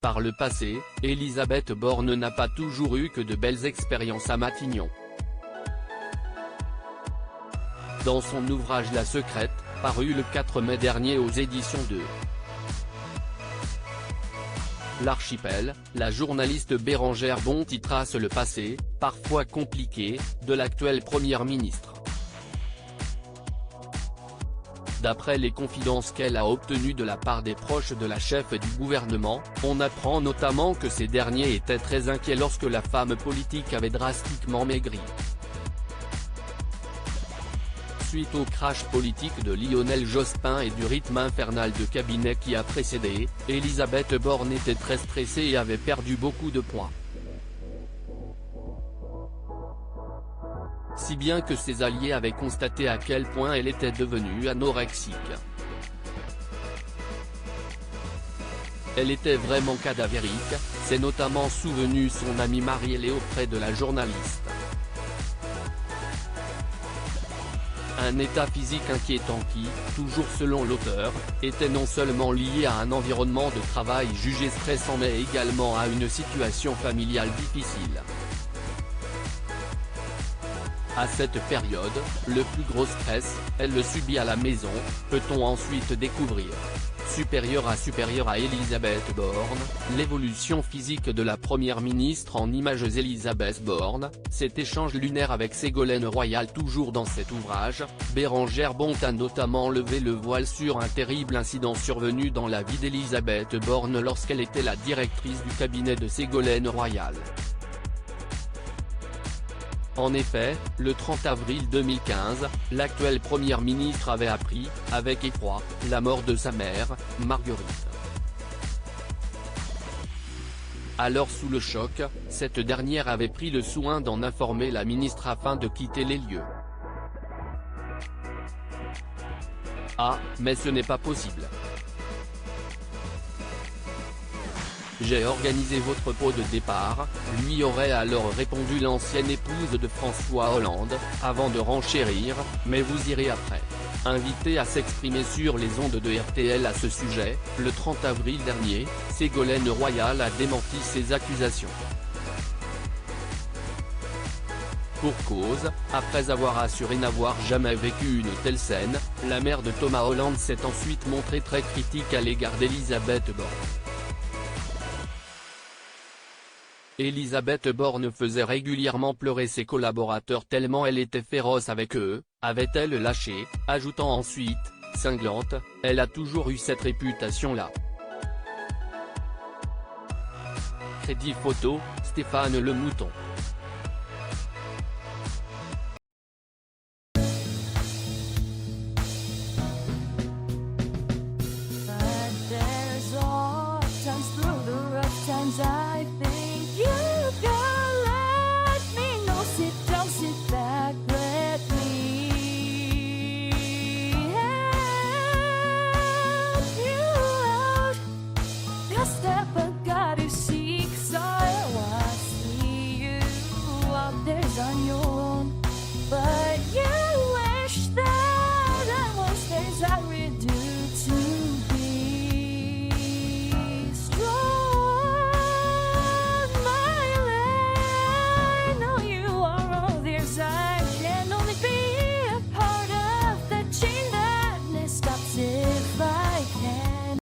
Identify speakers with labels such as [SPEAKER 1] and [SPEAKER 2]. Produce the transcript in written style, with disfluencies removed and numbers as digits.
[SPEAKER 1] Par le passé, Elisabeth Borne n'a pas toujours eu que de belles expériences à Matignon. Dans son ouvrage La Secrète, paru le 4 mai dernier aux éditions de L'Archipel, la journaliste Bérengère Bonty trace le passé, parfois compliqué, de l'actuelle première ministre. D'après les confidences qu'elle a obtenues de la part des proches de la chef du gouvernement, on apprend notamment que ces derniers étaient très inquiets lorsque la femme politique avait drastiquement maigri. Suite au crash politique de Lionel Jospin et du rythme infernal de cabinet qui a précédé, Elisabeth Borne était très stressée et avait perdu beaucoup de poids. Si bien que ses alliés avaient constaté à quel point elle était devenue anorexique. Elle était vraiment cadavérique, s'est notamment souvenu son amie Marie-Léo auprès de la journaliste. Un état physique inquiétant qui, toujours selon l'auteur, était non seulement lié à un environnement de travail jugé stressant mais également à une situation familiale difficile. À cette période, le plus gros stress, elle le subit à la maison, peut-on ensuite découvrir. Supérieur à Elisabeth Borne, l'évolution physique de la première ministre en images Elisabeth Borne, cet échange lunaire avec Ségolène Royal. Toujours dans cet ouvrage, Bérengère Bonty a notamment levé le voile sur un terrible incident survenu dans la vie d'Elisabeth Borne lorsqu'elle était la directrice du cabinet de Ségolène Royal. En effet, le 30 avril 2015, l'actuelle première ministre avait appris, avec effroi, la mort de sa mère, Marguerite. Alors sous le choc, cette dernière avait pris le soin d'en informer la ministre afin de quitter les lieux. Ah, mais ce n'est pas possible. J'ai organisé votre pot de départ, lui aurait alors répondu l'ancienne épouse de François Hollande, avant de renchérir, mais vous irez après. Invitée à s'exprimer sur les ondes de RTL à ce sujet, le 30 avril dernier, Ségolène Royal a démenti ces accusations. Pour cause, après avoir assuré n'avoir jamais vécu une telle scène, la mère de Thomas Hollande s'est ensuite montrée très critique à l'égard d'Elisabeth Borne. Elisabeth Borne faisait régulièrement pleurer ses collaborateurs tellement elle était féroce avec eux, avait-elle lâché, ajoutant ensuite, cinglante, elle a toujours eu cette réputation-là. Crédit photo, Stéphane Le Mouton.